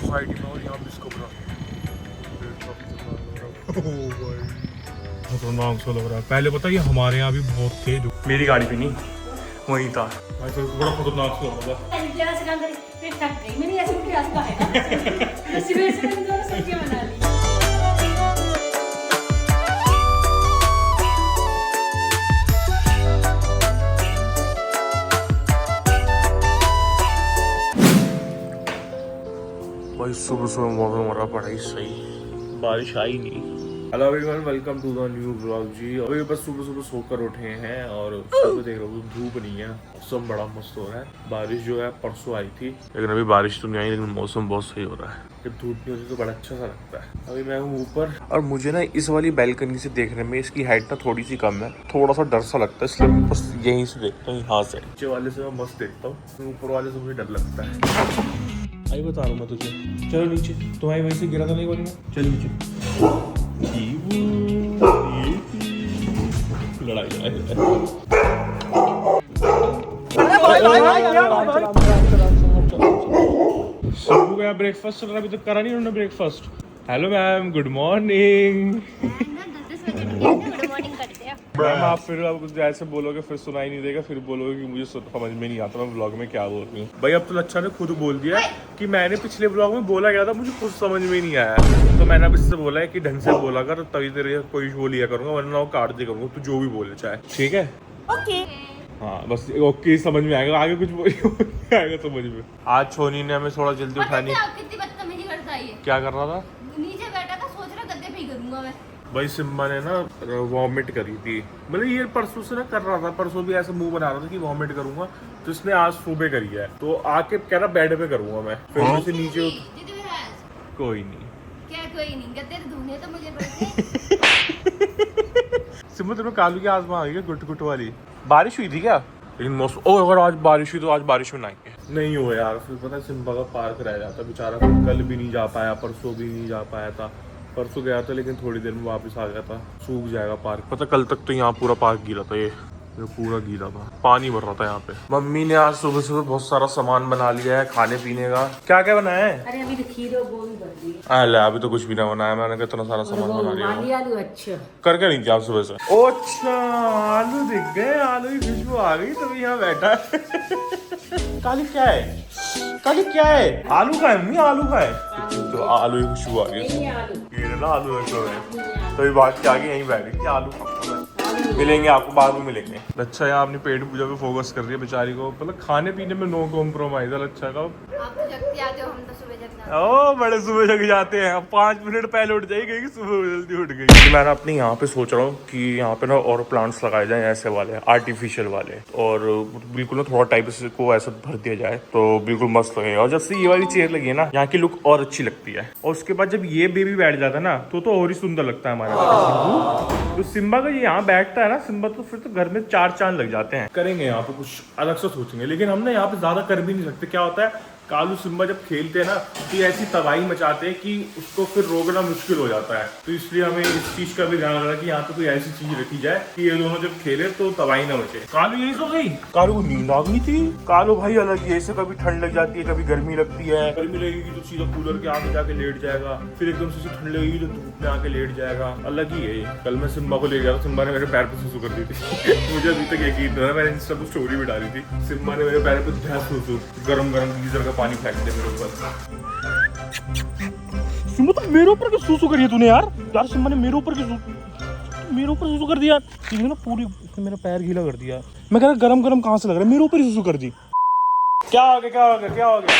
Society में और यहाँ पे इसको बना खतरनाक सा लग रहा है। पहले पता ये हमारे यहाँ भी बहुत थे, जो मेरी गाड़ी पे नहीं वहीं था। भाई तो बड़ा खतरनाक सा लग रहा था। भाई सुबह सुबह मौसम हो रहा पड़ा ही सही, बारिश आई नहीं। Hello everyone, welcome to the new blog जी। अभी बस सुबह सुबह सोकर उठे हैं और सुबह देख रहा हूँ धूप नहीं है, मौसम बड़ा मस्त हो रहा है। बारिश जो है परसों आई थी, लेकिन अभी बारिश तो नहीं आई, लेकिन मौसम बहुत सही हो रहा है। जब धूप नहीं होती तो बड़ा अच्छा सा लगता है। अभी मैं हूँ ऊपर और मुझे ना इस वाली बैल्कनी से देखने में इसकी हाइट ना थोड़ी सी कम है, थोड़ा सा डर सा लगता है, इसलिए मैं बस यहीं से देखता हूँ, यहाँ से। नीचे वाले से मैं मस्त देखता हूँ, ऊपर वाले से मुझे डर लगता है। आई बता रहा हूँ मैं तुझे, चलो नीचे। तुम्हारी वहीं से गिरा था नहीं बोली मैं, चल नीचे। लड़ाई शुरू गया। ब्रेकफास्ट चल रहा है, अभी तक करा नहीं उन्होंने breakfast. Hello ma'am, good morning. Ma'am आप फिर अब जैसे बोलोगे फिर सुनाई नहीं देगा, फिर बोलोगे कि मुझे समझ में नहीं आता मैं व्लॉग में क्या बोल रही हूँ। भाई अब तो लच्छा ने खुद बोल दिया कि मैंने पिछले व्लॉग में बोला गया था, मुझे खुद समझ में नहीं आया, तो मैंने अब इससे बोला है कि ढंग से बोला कर, तभी तेरे कोई वो लिया करूंगा, वरना वो काट दिया करूंगा, तू जो भी बोले चाहे। ठीक है, ओके। हाँ बस ओके, समझ में आएगा, आगे कुछ आएगा समझ में। आज छोनी ने हमें थोड़ा जल्दी उठानी। क्या कर रहा था? नीचे बैठा था, सोच रहा गद्दे पे ही करूंगा मैं। भाई सिम्बा ने ना वॉमिट करी थी, मतलब ये परसों से ना कर रहा था, परसों भी ऐसा मुंह बना रहा था कि वॉमिट करूंगा, तो इसने आज सुबह करी है, तो आके कह रहा बेड पे करूंगा मैं, फिर से नीचे कोई नहीं। क्या कोई नहीं, गद्दे तो धोने तो मुझे पड़ते। सिम्बा तुम्हें कालू की आसमा आ गई गुट गुट वाली। बारिश हुई थी क्या? लेकिन मौसम, ओ अगर आज बारिश हुई तो आज बारिश में नहाएंगे। नहीं हुआ यार, फिर पता है सिम्बा का पार्क रह जाता बेचारा, कल भी नहीं जा पाया, परसों भी नहीं जा पाया था। परसों गया था लेकिन थोड़ी देर में वापस आ गया था। सूख जाएगा पार्क, पता कल तक तो यहाँ पूरा पार्क गीला था, ये पूरा गीला था, पानी भर रहा था यहाँ पे। मम्मी ने आज सुबह सुबह बहुत सारा सामान बना लिया है खाने पीने का। क्या क्या बनाया है? अरे अभी तो खीर और गोभी बन रही है। अभी तो कुछ भी ना बनाया, मैंने इतना सारा सामान बना लिया। आलू अच्छा करके नहीं किया आप सुबह से? ओ अच्छा, आलू दिख गए, आलू की खुशबू आ गई तभी यहाँ बैठा है। काली क्या है? काली क्या है? आलू का है मम्मी, आलू का है तो आलू की खुशबू आ गई। ये ना आलू रखो है, तभी बात क्या आ गई, यहीं बैठ गई कि आलू मिलेंगे आपको, बाद में मिलेंगे। अच्छा यहाँ अपनी पेट पूजा पे फोकस कर रही है बेचारी को, मतलब खाने पीने में नो कॉम्प्रोमाइज है। अच्छा का आप तो जगती आते हो, हम तो सुबह जगते हैं। ओ बड़े सुबह जग जाते हैं, 5 मिनट पहले उठ जाएगी, सुबह जल्दी उठ गई। तो मैं अपने यहाँ पे सोच रहा हूँ कि यहाँ पे ना और प्लांट्स लगाए जाएं, ऐसे वाले आर्टिफिशियल वाले, और बिल्कुल ना थोड़ा टाइप को ऐसा भर दिया जाए तो बिल्कुल मस्त लगेगा। और जब से ये वाली चेयर लगी है ना, यहाँ की लुक और अच्छी लगती है, और उसके बाद जब ये बेबी बैठ जाता है ना तो और ही सुंदर लगता है हमारा। तो सिम्बा का ये यहाँ बैठता है ना सिम्बा, तो फिर तो घर में 4 चांद लग जाते हैं। करेंगे यहाँ पे कुछ अलग से सोचेंगे, लेकिन हम ना यहाँ पे ज्यादा कर भी नहीं सकते। क्या होता है, कालू सिम्बा जब खेलते हैं ना तो ऐसी तबाही मचाते हैं कि उसको फिर रोकना मुश्किल हो जाता है, तो इसलिए हमें इस चीज का भी ध्यान रखना कि यहाँ पे कोई ऐसी चीज रखी जाए कि ये दोनों जब खेले तो तबाही ना मचे। कालू यही सो गई, कालू को नींद आ गई थी। कालू भाई अलग ही, ऐसे कभी ठंड लग जाती है, कभी गर्मी लगती है। गर्मी लगेगी तो सीधा कूलर के आगे जाके लेट जाएगा, फिर एकदम से ठंड लगेगी तो धूप में आके लेट जाएगा, अलग ही है ये। कल मैं सिम्बा को ले गया था, सिम्बा ने मेरे पैर पे सुसु कर दी थी। मुझे अभी तक यकीन नहीं, मैंने इंस्टा पर स्टोरी भी डाली थी, सिम्बा ने मेरे पैर पे सुसु, गरम गरम गीजर का पानी फेंक दिया मेरे ऊपर। सिम्बा तो मेरे ऊपर क्यों सुसु करी है तूने यार? यार सिम्बा ने मेरे ऊपर क्यों सुसु कर दिया? इसने ना पूरी मेरा पैर गीला कर दिया। मैं कह रहा गरम गरम कहाँ से लग रहा है, मेरे ऊपर ही सुसु कर दी। क्या हो गया, क्या हो गया, क्या हो गया?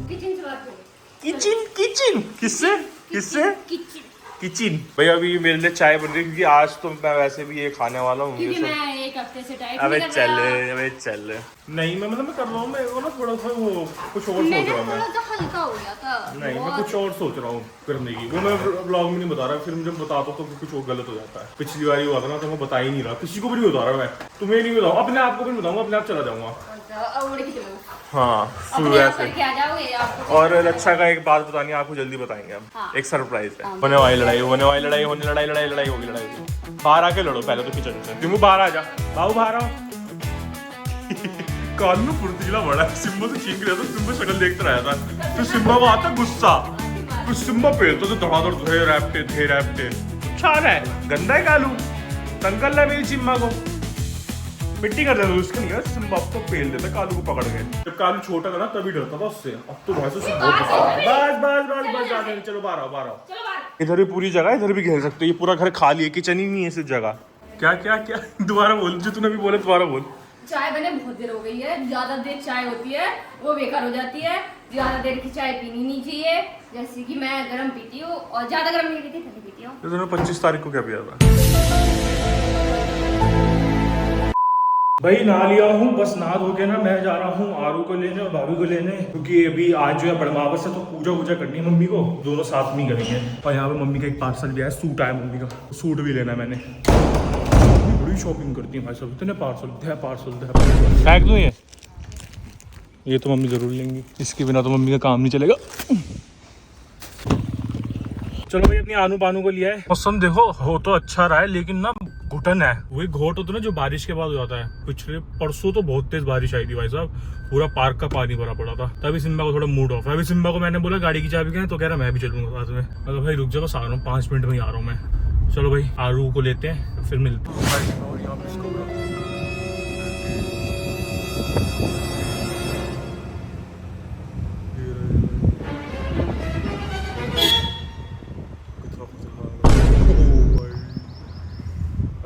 किचन से बात करो। किचन किचन किससे किससे? किचन। भाई अभी मेरे लिए चाय बन रही है, क्योंकि आज तो मैं वैसे भी ये खाने वाला हूँ। क्योंकि मैं एक हफ्ते से डाइट अबे कर रहा चल, हूं। अबे चल। नहीं मैं मतलब मैं कर रहा हूँ, मैं वो ना थोड़ा सा वो कुछ और सोच रहा हूँ मैं। थोड़ा सा हल्का हो गया था। नहीं मैं कुछ और सोच रहा हूँ करने की, वो मैं ब्लॉग में नहीं बता रहा, फिर मुझे बताता हूँ तो कुछ और गलत हो जाता है। पिछली बार हुआ था ना तो मैं बता ही नहीं रहा, किसी को भी नहीं बता रहा, मैं तुम्हें नहीं बताऊँ, अपने आप को भी बताऊंगा, अपने आप चला जाऊंगा। हाँ और अच्छा का एक बात बतानी है आपको, जल्दी बताएंगे हम। एक सरप्राइज है, होने वाली लड़ाई होगी, बाहर आके लड़ो पहले तो किचन से। तुम बाहर आ जा, बाबू बाहर आओ। कान में फुर्तीला बड़ा है। सिम्बा से छीन के था, सिम्बा शक्ल देखता रहा था, तो सिम्बा को आता गुस्सा, तो सिम्बा पेलता तो धड़ाधड़ थे रैप्टे अच्छा है, गंदा है कालू, तंग कर ला मेरी सिम्बा को, मिट्टी कर देता उसके नहीं, सिम्बा को पेल देता कालू को पकड़ के। जब कालू छोटा था ना तभी डरता था उससे, अब तो भाई से बस जाते हैं, चलो बाहर आओ। इधर भी पूरी जगह, इधर भी खेल सकते हो, ये पूरा घर खाली है, किचन ही नहीं है सिर्फ जगह। क्या दोबारा बोल, जो तूने भी बोला दोबारा बोल। चाय बने बहुत देर हो गई है, ज्यादा देर चाय होती है वो बेकार हो जाती है, ज्यादा देर की चाय पीनी नहीं चाहिए, जैसे कि मैं गरम पीती हूँ और ज्यादा गरम नहीं पीती, ठंडी पीती हूँ। तो तूने 25 तारीख को क्या पिया था? भाई नहा लिया हूँ, बस नहा धो के ना मैं जा रहा हूँ आरू को लेने और भाभी को लेने, क्योंकि अभी आज जो है बड़मावस है, तो पूजा करनी है मम्मी को, दोनों साथ में करेंगे। और यहाँ पे मम्मी का एक पार्सल भी आया, सूट आया मम्मी का, सूट भी लेना है मैंने। बड़ी शॉपिंग करती है भाई साहब, इतने पार्सल फेंक दूँ ये तो मम्मी जरूर लेंगी, इसके बिना तो मम्मी का काम नहीं चलेगा। चलो भाई अपनी आनू बानू को लिया है। मौसम देखो हो तो अच्छा रहा है, लेकिन ना घुटन है, वही घोट होता है ना जो बारिश के बाद हो जाता है। पिछले परसों तो बहुत तेज बारिश आई थी भाई साहब, पूरा पार्क का पानी भरा पड़ा था, तभी सिम्बा को थोड़ा मूड ऑफ है। अभी सिम्बा को मैंने बोला गाड़ी की चाबी क्या है, तो कह रहा मैं भी चलूंगा साथ में। मतलब भाई रुक जा, बस आ रहा हूँ 5 मिनट में ही आ रहा हूँ मैं। चलो भाई आरू को लेते हैं फिर मिलते हैं।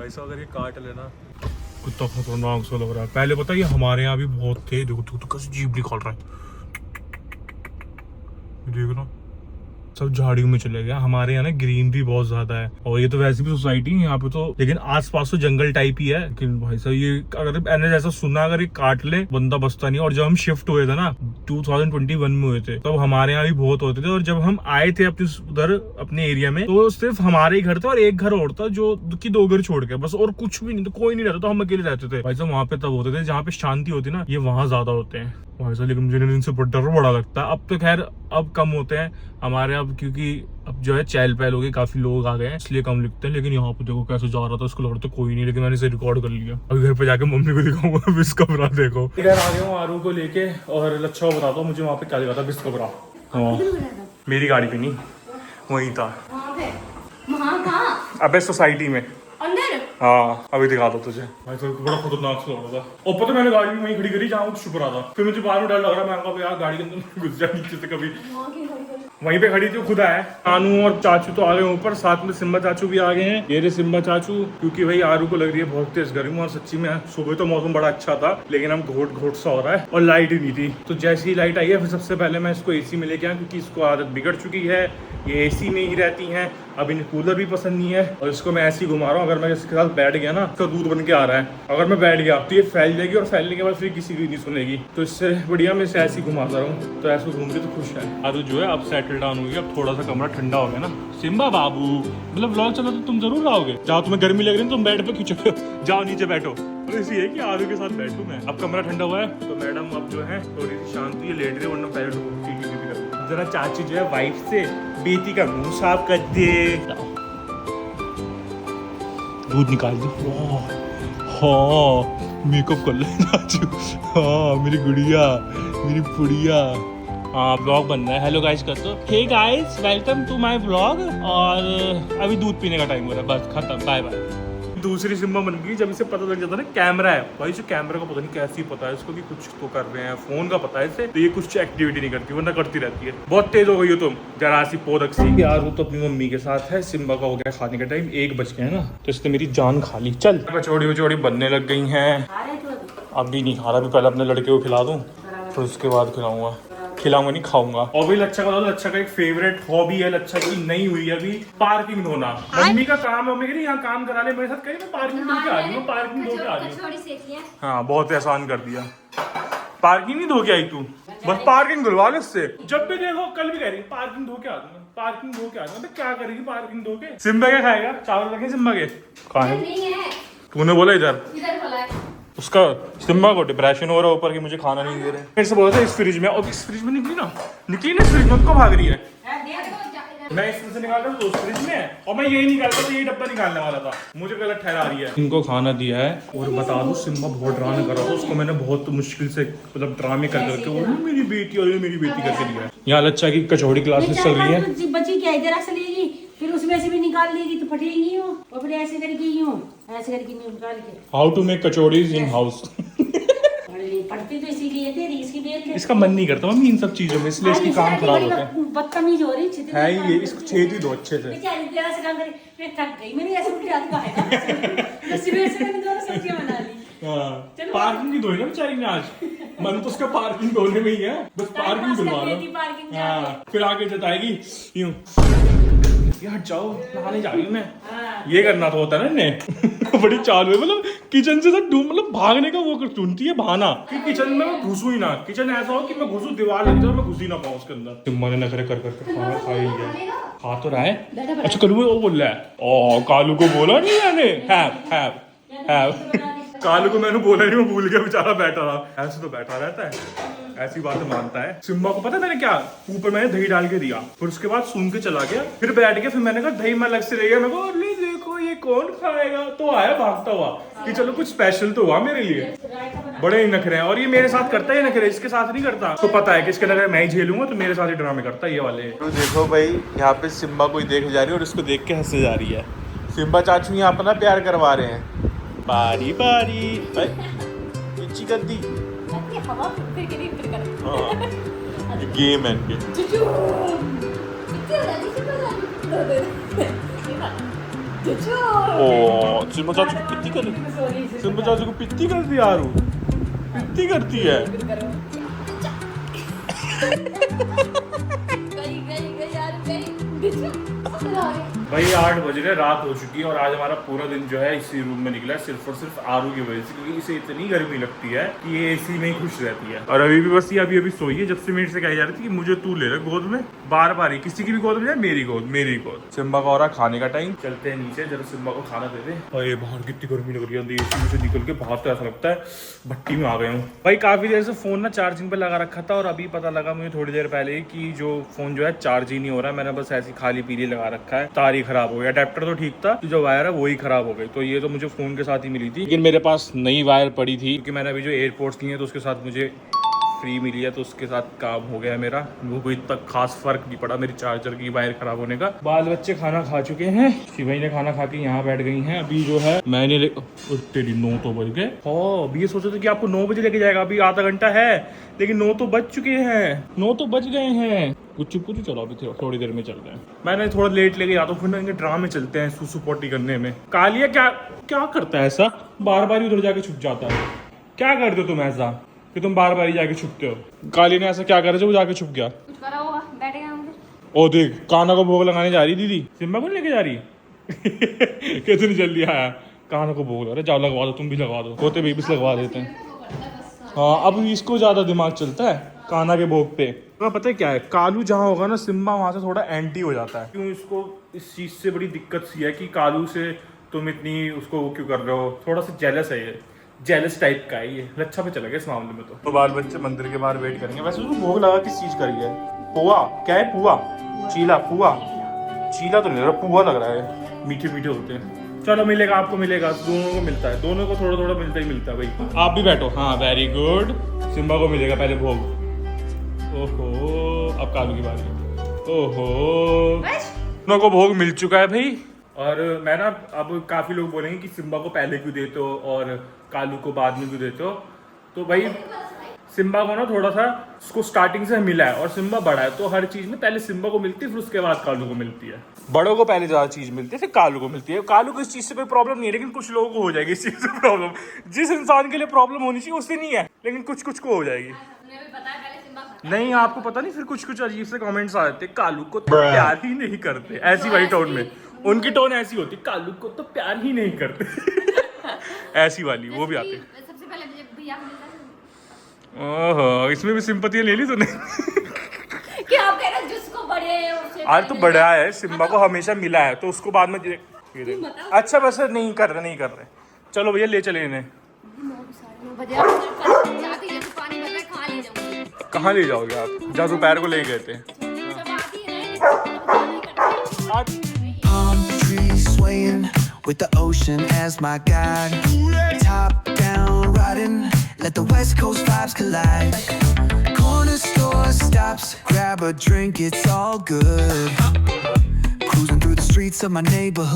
ऐसा अगर ये काट लेना, कुत्ता खतरनाक सा लग रहा है। पहले पता है ये हमारे यहाँ भी बहुत थे, देखो तो कैसे जीभ निकाल रहा है, देखो ना सब झाड़ियों में चले गया। हमारे यहाँ ना ग्रीनरी बहुत ज्यादा है, और ये तो वैसे भी सोसाइटी है यहाँ पे तो, लेकिन आसपास तो जंगल टाइप ही है। लेकिन भाई साहब ये अगर मैंने जैसा सुना, अगर ये काट ले बंदा बचता नहीं। और जब हम शिफ्ट हुए थे ना 2021 में हुए थे, तब हमारे यहाँ भी बहुत होते थे। और जब हम आए थे अपने उधर अपने एरिया में, तो सिर्फ हमारे ही घर थे और एक घर और था जो कि 2 घर छोड़ के, बस और कुछ भी नहीं, तो कोई नहीं रहता, तो हम अकेले रहते थे भाई साहब। वहाँ पे तब होते थे जहाँ पे शांति होती ना, ये वहाँ ज्यादा होते हैं भाई साहब। लेकिन मुझे इनसे डर बड़ा लगता है। अब तो खैर अब कम होते हैं हमारे, अब क्योंकि अब जो है चहल पहल हो गई, काफी लोग आ गए हैं, इसलिए कम लिखते हैं। लेकिन यहाँ पे देखो कैसे जा रहा था, उसको लग रहा था कोई नहीं, लेकिन मैंने इसे रिकॉर्ड कर लिया। अभी घर पे जाके मम्मी को दिखाऊंगा बिस्कबरा। देखो इधर आ गया हूँ आरू को लेके, और लच्छा को बताता हूँ मुझे वहाँ पे क्या लगा था, बिस्कबरा। हाँ मेरी गाड़ी पे नहीं, वहीं था। अबे सोसाइटी में अंदर। हाँ अभी दिखा दो तुझे भाई, तो बड़ा खतरनाक सा लग रहा था। और पता मैंने गाड़ी भी वहीं खड़ी करी जहाँ छुप रहा था, फिर मुझे बाहर में डर लग रहा, मैं कहा यार गाड़ी के अंदर घुस जाए नीचे से कभी। वहीं पे खड़ी थी, खुद आया। आनू और चाचू तो आ गए ऊपर, साथ में सिम्बा चाचू भी आ गए हैं। ये रे सिम्बा चाचू, क्योंकि भाई आरू को लग रही है बहुत तेज गर्मी, और सच्ची में सुबह तो मौसम बड़ा अच्छा था, लेकिन अब घोट सा हो रहा है और लाइट ही नहीं थी। तो जैसे ही लाइट आई है, फिर सबसे पहले मैं इसको एसी में लेके आया, क्योंकि इसको आदत बिगड़ चुकी है, ये एसी में ही रहती हैं। अब इन्हें कूलर भी पसंद नहीं है, और इसको मैं ऐसे ही घुमा रहा हूँ। अगर मैं इसके साथ बैठ गया ना, इसका दूध बन के आ रहा है, अगर मैं बैठ गया तो ये फैल जाएगी, और फैलने के बाद फिर किसी की नहीं सुनेगी। तो इससे बढ़िया मैं इसे ऐसे ही घुमाता रहूँ, तो ऐसे घूम के तो खुश है। आरू जो है अब सेटल डाउन हो गया, अब थोड़ा सा कमरा ठंडा हो गया ना। सिम्बा बाबू मतलब व्लॉग चला तो तुम जरूर आओगे, जहाँ तुम्हें गर्मी लग रही है तुम बेड पे खींचो, जाओ नीचे बैठो। तो इसी है कि आरू के साथ बैठूं मैं। अब कमरा ठंडा हुआ है, तो मैडम अब जो है थोड़ी सी शांति है, लेट रही, वरना पहले जरा चाची जो है वाइफ से बेटी का मुंह साफ कर दे, दूध निकाल दो। हाँ मेकअप कर ले चाचू, हाँ मेरी गुड़िया, मेरी पुड़िया। हाँ ब्लॉग बन रहा है, हेलो गाइस कर दो, hey guys welcome to my blog. और अभी दूध पीने का टाइम हो रहा है, बस खत्म, बाय बाय। दूसरी सिम्बा बन गई जब इसे पता लग जाता ना कैमरा है। भाई जो कैमरा का पता नहीं कैसे ही पता है इसको कि कुछ तो कर रहे हैं, फोन का पता है इसे, तो ये कुछ एक्टिविटी नहीं करती, वरना करती रहती है। बहुत तेज हो गई हो तुम, जरा सी पोदक सी। यार वो तो अपनी मम्मी के साथ है, सिम्बा का हो गया खाने का टाइम, 1 बज गया है ना, तो इसने मेरी जान खा ली। चल कचौड़ी वचौड़ी बनने लग गई हैं, अभी नहीं खा रहा, अभी पहले अपने लड़के को खिला दूँ, फिर उसके बाद खिलाऊंगा, खिलाऊंगा नहीं खाऊंगा। और भी लच्छा का लच्छा का एक फेवरेट हॉबी है लच्छा की, नहीं हुई अभी, पार्किंग धोना। मम्मी का काम है, मम्मी यहाँ काम करा ले मेरे साथ, कहीं मैं पार्किंग धो के आ रही हूँ, पार्किंग धो के आ रही हूँ। हाँ बहुत आसान कर दिया, पार्किंग नहीं धो के आई तू, बस पार्किंग धुलवा ले उससे। जब भी देखो, कल भी कह रही पार्किंग धो के आ दूंगा, पार्किंग धो के आ दूंगा। क्या करेगी पार्किंग धो के? सिम्बा क्या खाएगा? चावल रखे सिम्बा के? तूने बोला इधर उसका, सिम्बा को डिप्रेशन हो रहा है ऊपर की मुझे खाना नहीं दे रहे। फिर से बोला था इस फ्रिज में, और इस फ्रिज में निकली ना, इस फ्रिज में, उसको भाग रही है। मैं इसमें से निकाल रहा हूँ दोस्त फ्रिज में, और मैं यही निकालता तो यही डब्बा निकालने वाला था, मुझे गलत ठहरा रही है। इनको खाना दिया है और बता दूं सिम्बा बहुत ड्रामे कर रहा था, उसको मैंने बहुत मुश्किल से मतलब ड्रामे कर करके वो मेरी बेटी और मेरी बेटी करके दिया है। यहाँ लच्चा की कचौड़ी क्लासेस चल रही है, बची क्या इधर से लेगी फिर उसमें से भी निकाल लेगी तो फटेगी हो, और फिर ऐसे करके यूं ऐसे करके निकाल के। How to make kachoris in house. पढ़ती तो इसीलिए थे इसकी देर के। इसका मन नहीं करता मम्मी इन सब चीजों में, इसलिए इसकी काम खराब होता है। बदतमीज हो रही है ये, इसको छेद ही दो अच्छे से। बेचारी देर से काम करे, मैं थक गई, मैंने ऐसे उल्टी हाथ खाया तो सुबह से मैंने दोनों सब्जियां बना ली। पार्किंग नहीं धोई ना बेचारी ने आज, मन तो उसका पार्किंग धोने में ही है, बस पार्किंग धुलवा लो। हाँ, फिर आगे जताएगी यूं हट जाओ नहाने जा रही हूँ मैं, ये करना तो होता है ना इन्हें। बड़ी चालू है, मतलब किचन से मतलब भागने का वो चुनती है बहाना कि किचन में मैं घुसूं ही ना, किचन ऐसा हो कि मैं घुसूं दीवार लग जाए मैं घुस ही ना पाऊँ उसके अंदर। सिम्बा ने नखरे कर करके खाना खा ही लिया, खा तो रहा है। अच्छा कलू वो बोल रहा है, ओ कालू को बोला नहीं मैंने हैव कालू को मैंने बोला नहीं, मैं भूल गया बेचारा बैठा रहा, ऐसे तो बैठा रहता है, ऐसी बातें मानता है। सिम्बा को पता है मैंने क्या, ऊपर मैंने दही डाल के दिया, फिर उसके बाद सूंघ के चला गया, फिर बैठ गया, फिर मैंने कहा दही मैं अलग से ले गया, मैं कहा अरे देखो ये कौन खाएगा, तो आया भागता हुआ कि चलो कुछ स्पेशल तो हुआ मेरे लिए। बड़े ही नखरे हैं, और ये मेरे साथ करता है नखरे, इसके साथ नहीं करता। तो पता है कि इसके नखरे मैं ही झेलूंगा, तो मेरे साथ ही ड्रामे करता है ये वाले। तो देखो भाई यहाँ पे सिम्बा कोई देखे जा रही है और इसको देख के हंसे जा रही है। सिम्बा चाचू यहाँ अपना प्यार करवा रहे हैं, बारी बारी इच्छी गद्दी हवा फिर के फिर कर गेम है इनके। ओ सिम्बा चाचू को पित्ती कर, सिम्बा चाचू को पित्ती कर दी यार, पित्ती करती है। भाई 8 बज रहे, रात हो चुकी है और आज हमारा पूरा दिन जो है इसी रूम में निकला है, सिर्फ और सिर्फ आरू की वजह से, क्योंकि इसे इतनी गर्मी लगती है कि ये एसी में ही खुश रहती है। और अभी भी बस ये अभी सोई है, जब से मेरे से कही जा रही थी कि मुझे तू ले रहा गोद में, बार बार ही किसी की भी गोद में जाए, मेरी गोद मेरी गोद। सिम्बा का हो रहा खाने का टाइम, चलते हैं नीचे जरा सिम्बा को खाना दे दे। और ये बाहर कितनी गर्मी लग रही है, एसी में से निकल के बाहर तो ऐसा लगता है भट्टी में आ गए हूँ। भाई काफी देर से फोन ना चार्जिंग पे लगा रखा था, और अभी पता लगा मुझे थोड़ी देर पहले कि जो फोन जो है चार्ज ही नहीं हो रहा है, मैंने बस ऐसी खाली पीली लगा रखा है, तार ही खराब हो गया। अडेप्टर तो ठीक था, जो वायर है वही खराब हो गई, तो ये तो मुझे फोन के साथ ही मिली थी, लेकिन मेरे पास नई वायर पड़ी थी, क्योंकि मैंने अभी जो एयरपोर्ट्स लिए हैं तो उसके साथ मुझे फ्री मिली है, तो उसके साथ काम हो गया मेरा। वो कोई इतना खास फर्क नहीं पड़ा मेरी चार्जर की वायर खराब होने का। बाल बच्चे खाना खा चुके हैं, शिवाई ने खाना खा के यहाँ बैठ गई हैं। अभी जो है मैंने तेरी 9 तो बज गए। हाँ अभी ये सोचा था कि आपको 9 बजे लेके जाएगा, अभी आधा घंटा है, लेकिन 9 तो बज चुके हैं, 9 तो बज गए हैं। कुछ चलो अभी थोड़ी देर में चल रहे हैं। मैंने थोड़ा लेट लेके जाता हूँ, फिर इनके ड्रामे चलते हैं सुसु पोटी करने में। कालिया क्या करता है ऐसा, बार बार उधर जाके छुप जाता है। क्या करते हो तुम ऐसा कि तुम बार बार ही जाके छुपते हो? काली ने ऐसा क्या करा जो वो जाके छुप गया? कुछ करा होगा, बैठेगा मुझे। ओ देख काना को भोग लगाने जा रही दीदी, सिम्बा को लेके जा रही। कितनी जल्दी आया, काना को भोग, अरे जाओ लगवा दो, तुम भी लगवा दो, होते बेबीस लगवा देते हैं। हाँ अब इसको ज्यादा दिमाग चलता है काना के भोग पे। तो पता है क्या है, कालू जहाँ होगा ना सिम्बा वहां से थोड़ा एंटी हो जाता है। क्यों इसको इस चीज से बड़ी दिक्कत सी है कि कालू से तुम इतनी उसको वो क्यों कर रहे हो, थोड़ा सा जेलस है ये, जेलस टाइप का है ये। लच्छा पे चला गया इस मामले में। तो बाल बच्चे मंदिर के बाहर वेट करेंगे। वैसे उसको भोग लगा किस चीज का रही है? पुआ क्या है? पुआ चीला, पुआ चीला तो नहीं लग रहा, पुआ लग रहा है। मीठे मीठे होते हैं। चलो मिलेगा, आपको मिलेगा, दोनों को मिलता है, दोनों को थोड़ा थोड़ा मिलता ही मिलता है भाई। आप भी बैठो। हाँ वेरी गुड, सिम्बा को मिलेगा पहले भोग। ओहो अब कालू की बारी। ओहो दोनों को भोग मिल चुका है भाई। और मैं ना अब काफी लोग बोलेंगे कि सिम्बा को पहले क्यों देते हो और कालू को बाद में क्यों देते हो। तो भाई सिम्बा को ना थोड़ा सा उसको स्टार्टिंग से मिला है, और सिम्बा बड़ा है तो हर चीज में पहले सिम्बा को मिलती है, फिर उसके बाद कालू को मिलती है। बड़ों को पहले ज्यादा चीज मिलती है, फिर कालू को मिलती है। कालू को इस चीज से कोई प्रॉब्लम नहीं है, लेकिन कुछ लोगों को हो जाएगी इस चीज से प्रॉब्लम। जिस इंसान के लिए प्रॉब्लम होनी चाहिए उससे नहीं है, लेकिन कुछ को हो जाएगी। नहीं आपको पता नहीं, फिर कुछ अजीब से कमेंट्स आ जाते, कालू को तो प्यार ही नहीं करते, ऐसी वाली टोन में। उनकी टोन ऐसी होती, कालू को तो प्यार ही नहीं करते। ऐसी वाली वो भी आते। सबसे पहले मुझे भैया को मिलता है। ओहो इसमें भी सिंपतियां ले ली तूने। क्या आप कह रहे हो जिसको बड़े हैं उससे आज तो बड़ा है, सिम्बा को हमेशा मिला है, तो उसको बाद में अच्छा बस नहीं कर रहे। चलो भैया ले चले इन्हें। कहाँ ले जाओगे आप? जहाँ दोपहर को ले गए थे। Palm trees swaying with the ocean as my guide. Top down riding, let the West Coast vibes collide. Corner store stops, grab a drink, it's all good. Cruising through the streets of my neighborhood.